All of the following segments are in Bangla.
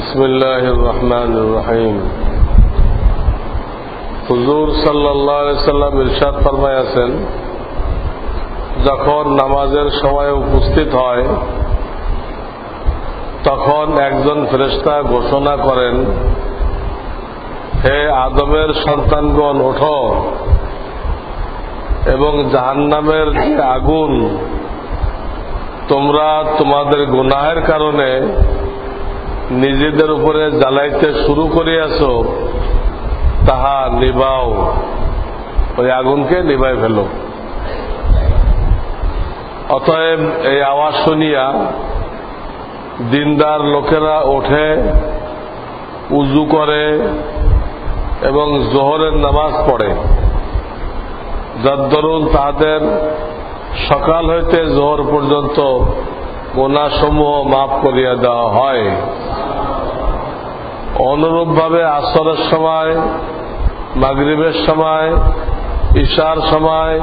বিসমিল্লাহির রহমানির রহিম। হুজুর সাল্লাল্লাহু আলাইহি সাল্লাম ইরশাদ ফরমায়াছেন, যখন নামাজের সময় উপস্থিত হয় তখন একজন ফেরেশতা ঘোষণা করেন, হে আদমের সন্তানগণ, ওঠো এবং জাহান্নামের যে আগুন তোমরা তোমাদের গুনাহের কারণে নিজেদের উপরে জ্বালাইতে শুরু করিয়াছ তাহা নিবাও, ওই আগুনকে নিবাই ফেলো। অতএব এই আওয়াজ শুনিয়া দিনদার লোকেরা ওঠে, উজু করে এবং জোহরের নামাজ পড়ে, যার দরুন তাদের সকাল হইতে জোহর পর্যন্ত গুনাহসমূহ মাফ করিয়া দেওয়া হয়। অনুরূপভাবে আসরের সময়, মাগরিবের সময়, ইশার সময়,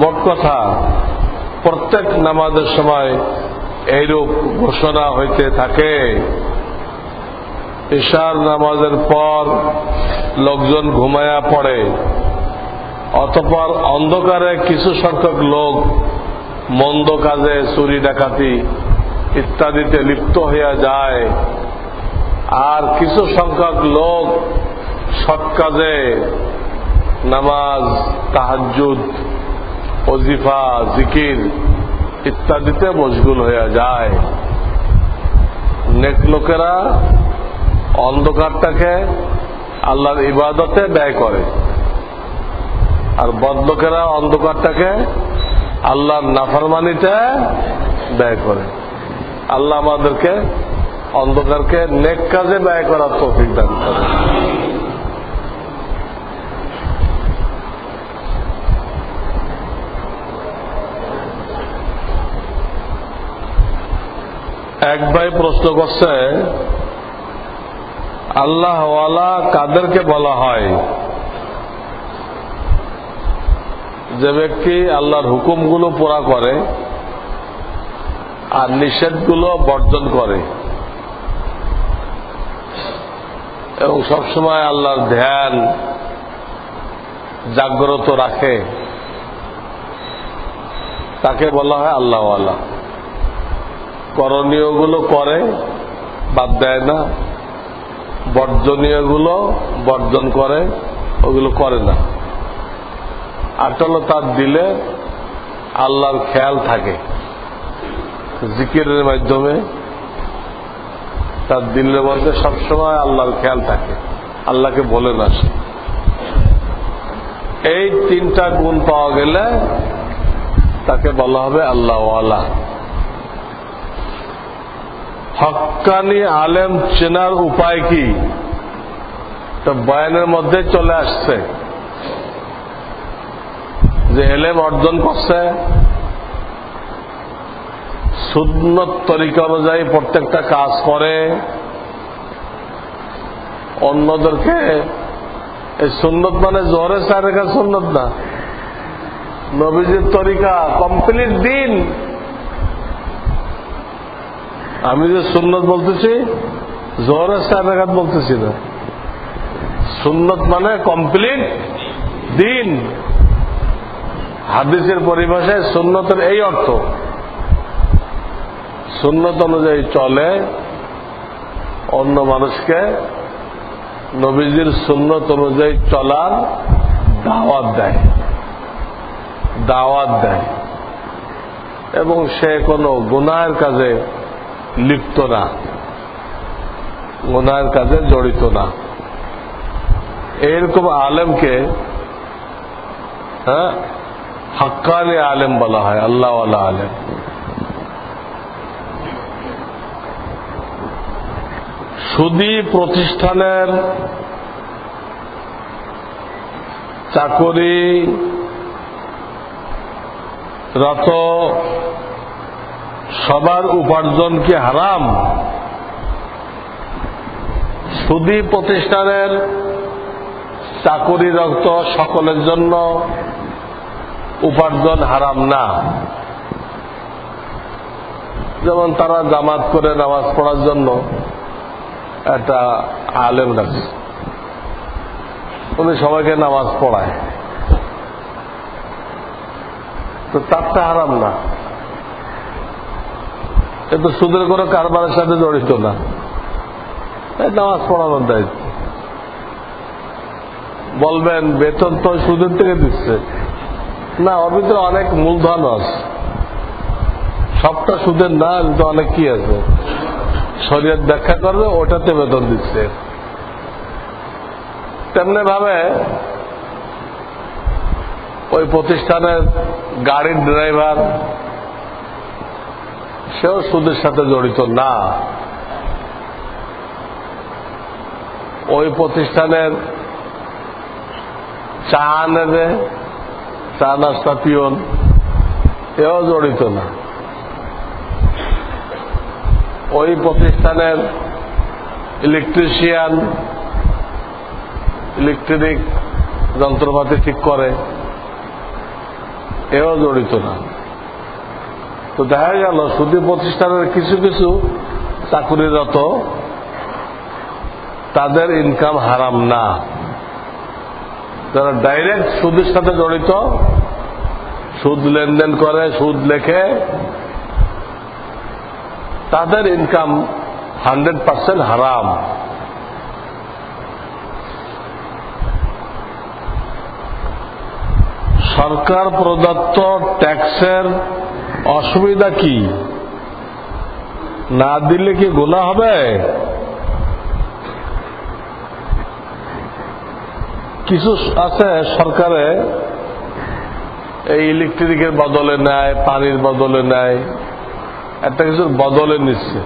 মোট কথা প্রত্যেক নামাজের সময় এইরূপ ঘোষণা হইতে থাকে। ইশার নামাজের পর লোকজন ঘুমায়া পড়ে, অতঃপর অন্ধকারে কিছু সংখ্যক লোক মন্দ কাজে, চুরি ডাকাতি ইত্যাদিতে লিপ্ত হইয়া যায়, আর কিছু সংখ্যক লোক সৎ কাজে, নামাজ, তাহাজ্জুদ, ওজিফা, জিকির ইত্যাদিতে মশগুল হইয়া যায়। নেক লোকেরা অন্ধকারটাকে আল্লাহর ইবাদতে ব্যয় করে, আর বদ লোকেরা অন্ধকারটাকে আল্লাহর নাফরমানিতে ব্যয় করে। আল্লাহ আমাদেরকে অন্ধকারকে নেক কাজে ব্যয় করার তৌফিক দান করে। এক ভাই প্রশ্ন করছে, আল্লাহ ওয়ালা কাদেরকে বলা হয়? যে ব্যক্তি আল্লাহর হুকুমগুলো পুরা করে আর নিষেধগুলো বর্জন করে এবং সবসময় আল্লাহর ধ্যান জাগ্রত রাখে, তাকে বলা হয় আল্লাহ ওয়ালা। করণীয়গুলো করে, বাদ দেয় না, বর্জনীয়গুলো বর্জন করে, ওগুলো করে না। আসলে তার দিলে আল্লাহর খেয়াল থাকে, জিকিরের মাধ্যমে তার দিলের মধ্যে সবসময় আল্লাহর খেয়াল থাকে, আল্লাহকে বলে না সে। এই তিনটা গুণ পাওয়া গেলে তাকে বলা হবে আল্লাহ ওয়ালা। হক্কানি আলেম চেনার উপায় কি? তো বয়ানের মধ্যে চলে আসছে যে এলেম অর্জন করছে, সুন্নত তরিকা অনুযায়ী প্রত্যেকটা কাজ করে, অন্যদেরকে এই সুন্নত মানে জোহরে 4 রাকাত সুন্নত না, নবীজির তরিকা কমপ্লিট দিন। আমি যে সুন্নত বলতেছি জোহরে 4 রাকাত বলতেছি না, সুন্নত মানে কমপ্লিট দিন। হাদিসের পরিভাষায় সুন্নতের এই অর্থ, সুন্নত অনুযায়ী চলে, অন্য মানুষকে নবীজির সুন্নত অনুযায়ী চলার দাওয়াত দেয় এবং সে কোনো গুনাহের কাজে লিপ্ত না, গুনাহের কাজে জড়িত না। এরকম আলেমকে হক্কানি আলেম বলা হয়, আল্লাহ ওয়ালা আলেম। সুদী প্রতিষ্ঠানের চাকরিরত সবার উপার্জন কি হারাম? সুদী প্রতিষ্ঠানের চাকরিরত সকলের জন্য উপার্জন হারাম না। যেমন তারা জামাত করে নামাজ পড়ার জন্য একটা আলেম রাখছে, উনি সবাইকে নামাজ পড়ায়, তো তারটা হারাম না, এ তো সুদের কোনো কারবারের সাথে জড়িত না, নামাজ পড়ানোর দায়িত্ব। বলবেন বেতন তো সুদের থেকে দিচ্ছে না, ওর ভিতরে অনেক মূলধন আছে, সবটা সুদের না, তো অনেক কি আছে, শরীয়ত ব্যাখ্যা করবে ওটাতে বেতন দিচ্ছে। তেমনি ভাবে ওই প্রতিষ্ঠানের গাড়ির ড্রাইভার, সেও সুদের সাথে জড়িত না। ওই প্রতিষ্ঠানের চা নেবে, চা নাস্তা পিয়ন, এও জড়িত না। ওই প্রতিষ্ঠানের ইলেকট্রিশিয়ান, ইলেকট্রিক যন্ত্রপাতি ঠিক করে, এও জড়িত না। তো দেখা গেল সুদী প্রতিষ্ঠানের কিছু কিছু চাকুরিরত, তাদের ইনকাম হারাম না। যারা ডাইরেক্ট সুদের সাথে জড়িত, সুদ লেনদেন করে, সুদ লেখে, তাদের ইনকাম 100% হারাম। সরকার প্রদত্ত ট্যাক্সের অসুবিধা কি? না দিলে কি গুনাহ হবে? কিছু আছে সরকারে এই ইলেকট্রিকের বদলে নেয়, পানির বদলে নেয়, একটা কিছুর বদলে নিচ্ছে।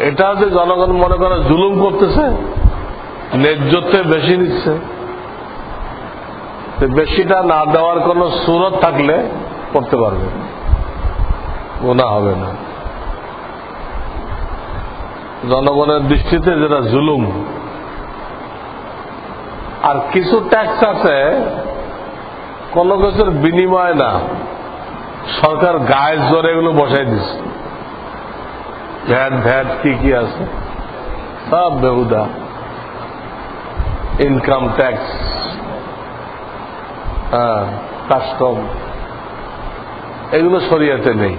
এটা যে জনগণ মনে করে জুলুম করতেছে, ন্যায্যতে বেশি নিচ্ছে, বেশিটা না দেওয়ার কোন সুরত থাকলে করতে পারবে, গুনাহ হবে না। জনগণের দৃষ্টিতে যেটা জুলুম। আর কিছু ট্যাক্স আছে কোন কিছুর বিনিময় না, সরকার গায়ের জোরে এগুলো বসাই দিচ্ছে। ভ্যাট কি কি আছে সব বেহুদা। ইনকাম ট্যাক্স, কাস্টম, এগুলো শরিয়াতে নেই।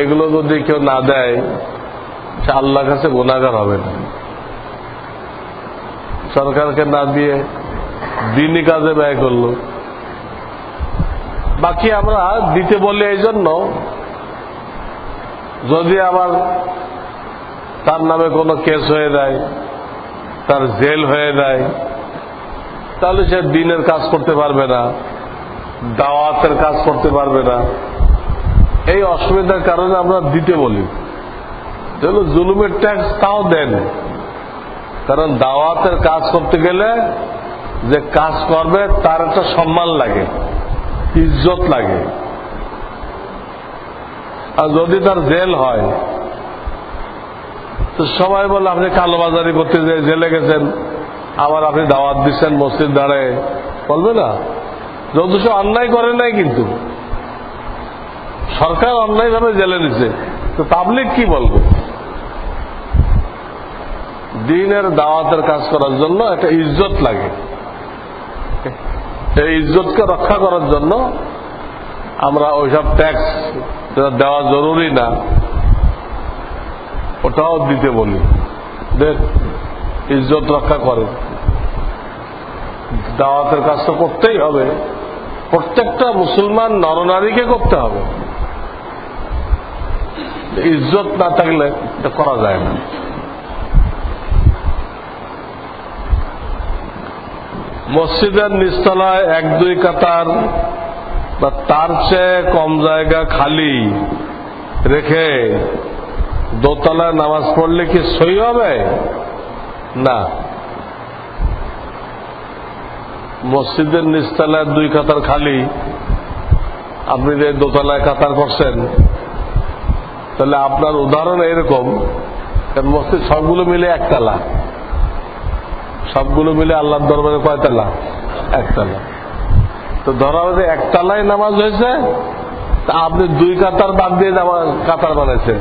এগুলো যদি কেউ না দেয়, সে আল্লাহর কাছে গুনাহগার হবে না। সরকারকে না দিয়ে দিনই কাজে ব্যয় করলো। বাকি আমরা দিতে বলি এই জন্য, যদি আবার তার নামে কোনো কেস হয়ে যায়, তার জেল হয়ে যায়, তাহলে সে দিনের কাজ করতে পারবে না, দাওয়াতের কাজ করতে পারবে না। এই অসুবিধার কারণে আমরা দিতে বলি। যেগুলো জুলুমের ট্যাক্স তাও দেন, কারণ দাওয়াতের কাজ করতে গেলে যে কাজ করবে তার একটা সম্মান লাগে, ইজ্জত লাগে। আর যদি তার জেল হয়, তো সবাই বলে আপনি কালোবাজারি করতে যে জেলে গেছেন, আবার আপনি দাওয়াত দিচ্ছেন মসজিদ দাঁড়ায়, বলবে না? যত সে অন্যায় করে নাই, কিন্তু সরকার অন্যায় ভাবে জেলে নিচ্ছে, তো পাবলিক কি বলবে? দিনের দাওয়াতের কাজ করার জন্য একটা ইজ্জত লাগে। এই ইজ্জতকে রক্ষা করার জন্য আমরা ওইসব ট্যাক্স যেটা দেওয়া জরুরি না, ওটাও দিতে বলি। দেখ, ইজ্জত রক্ষা করে। দাওয়াতের কাজ তো করতেই হবে, প্রত্যেকটা মুসলমান নরনারীকে করতে হবে। ইজ্জত না থাকলে এটা করা যায় না। মসজিদের নিচতলায় 1-2 কাতার বা তার চেয়ে কম জায়গা খালি রেখে দোতলায় নামাজ পড়লে কি সই হবে? না। মসজিদের নিচতলায় 2 কাতার খালি, আপনি যে দোতলায় কাতার করছেন, তাহলে আপনার উদাহরণ এরকম, মসজিদ সবগুলো মিলে 1 তালা, সবগুলো মিলে আল্লাহর দরবারে কয় তালা? 1 তালা। তো ধরা হচ্ছে 1 তালায় নামাজ হয়েছে, তা আপনি 2 কাতার বাদ দিয়ে কাতার বানাইছেন,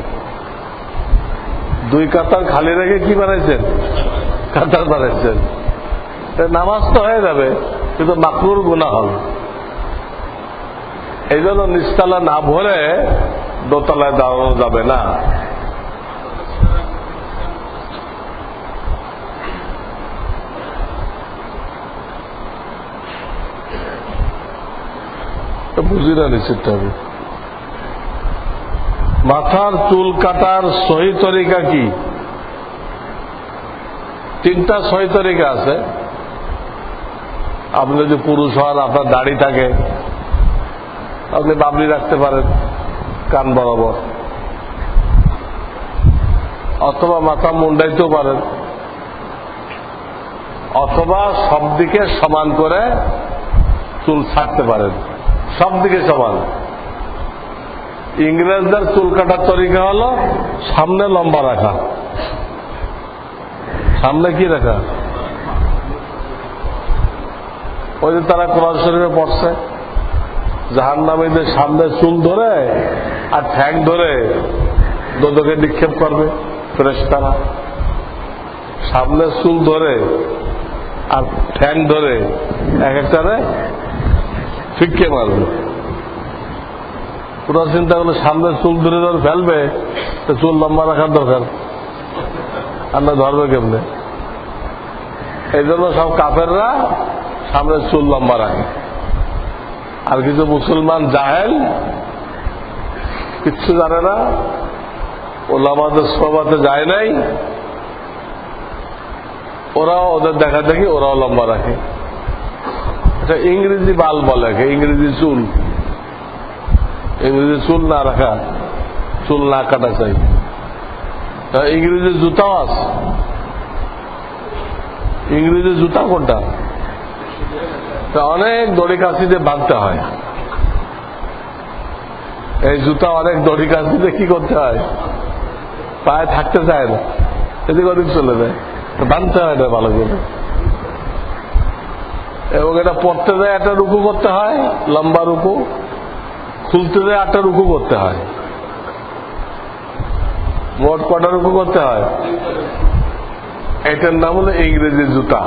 2 কাতার খালি রেখে কি বানাইছেন? কাতার বানাইছেন। নামাজ তো হয়ে যাবে, কিন্তু মাকরুর গুনাহ হবে। এই জন্য নিচতলা না ভরে দোতলায় দাঁড়ানো যাবে না। বুঝি না নিশ্চিত হবে। মাথার চুল কাটার সহি তরিকা কি? 3টা সহি তরিকা আছে। আপনি যদি পুরুষ হন, আপনার দাড়ি থাকে, আপনি বাবলি রাখতে পারেন কান বরাবর, অথবা মাথা মুন্ডাইতেও পারেন, অথবা সব দিকে সমান করে চুল ছাড়তে পারেন, সব দিকে সমান। ইংরেজদের চুল কাটার তরিকা হলো সামনে লম্বা রাখা। সামনে কি রাখা? ওই যে তারা কোরআন শরীফে পড়ছে, জাহান্নামীদের সামনে চুল ধরে আর ঠ্যাং ধরে দোজখে নিক্ষেপ করবে ফেরেশতারা। সামনে চুল ধরে আর ঠ্যাং ধরে এক একটারে ফিক্কে মারবে। পুরো চিন্তা করলে সামনে চুল ধরে ধরে ফেলবে, তো চুল লম্বা রাখার দরকার, আর না ধরবে কেমনে? এই জন্য সব কাফেররা সামনে চুল লম্বা রাখে। আর কিছু মুসলমান জাহেল, কিচ্ছু জানে না, ওলামাদের সোহবতে যায় নাই, ওরাও ওদের দেখা দেখি ওরাও লম্বা রাখে। এটা ইংরেজি বাল বলে, ইংরেজি চুল। ইংরেজি চুল না রাখা, চুল না কাটা চাই। ইংরেজি জুতাও আছে। ইংরেজি জুতা কোনটা? অনেক দড়ি কাছি দিয়ে বাঁধতে হয়। এই জুতা অনেক দড়ি কাছি দিয়ে কি করতে হয়? পায়ে থাকতে চায় না, এদিক ওদিক চলে যায়, বাঁধতে হয় না ভালো করে। এবং এটা পড়তে যায় একটা রুকু করতে হয়, লম্বা রুকু, খুলতে যায় একটা রুকু করতে হয়। মোট কটা রুকু করতে হয়? এটার নাম হলো ইংরেজি জুতা।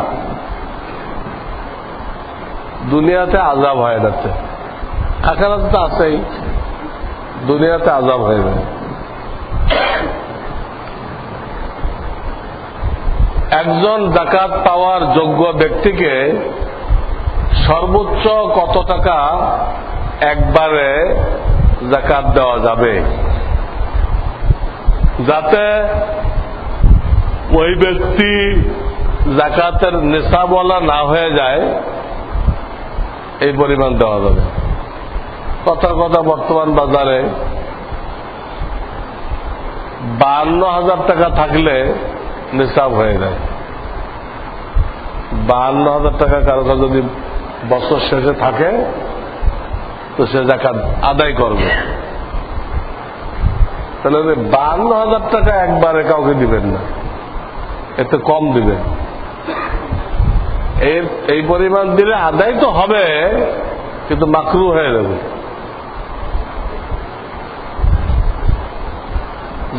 দুনিয়াতে আযাব হয় এটাতে, আখিরাতে তো আছেই, দুনিয়াতে আযাব হয়ে যায়। একজন যাকাত পাওয়ার যোগ্য ব্যক্তিকে সর্বোচ্চ কত টাকা একবারে যাকাত দেওয়া যাবে, যাতে ওই ব্যক্তি যাকাতের নিসাবওয়ালা না হয়ে যায়? এই পরিমাণ দেওয়া যাবে। কথার কথা, বর্তমান বাজারে 52,000 টাকা থাকলে নিসাব হয়ে যায়। 52,000 টাকা কারো কাছে যদি বছর শেষে থাকে, তো সে যাকাত আদায় করবে। তাহলে 52,000 টাকা একবারে কাউকে দিবেন না, এতে কম দিবেন। এই পরিমাণ দিলে আদায় তো হবে, কিন্তু মাকরু হয়ে যাবে।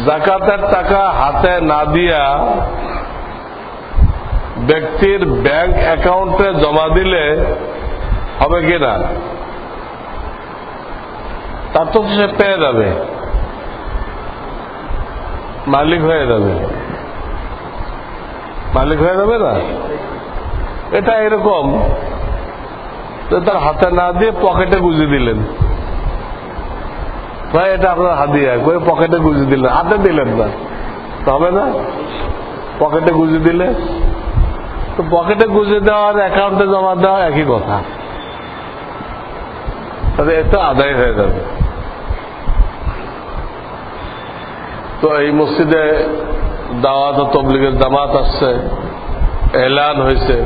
যাকাতের টাকা হাতে না দিয়া ব্যক্তির ব্যাংক অ্যাকাউন্টে জমা দিলে হবে কিনা? তার তো সে পেয়ে যাবে, মালিক হয়ে যাবে, মালিক হয়ে যাবে না? এটা এরকম তার হাতে না দিয়ে পকেটে গুঁজে দিলেন, ভাই এটা আপনার হাদিয়া করে পকেটে গুঁজে দিলেন, হাতে দিলেন না, হবে না? পকেটে গুঁজে দিলে তো পকেটে গুঁজে দেওয়ার অ্যাকাউন্টে জমা দেওয়া একই কথা, তাহলে এটা আদায় হয়ে যাবে। তো এই মসজিদে দাওয়াত ও তাবলীগের জামাত আসছে, এলান হয়েছে,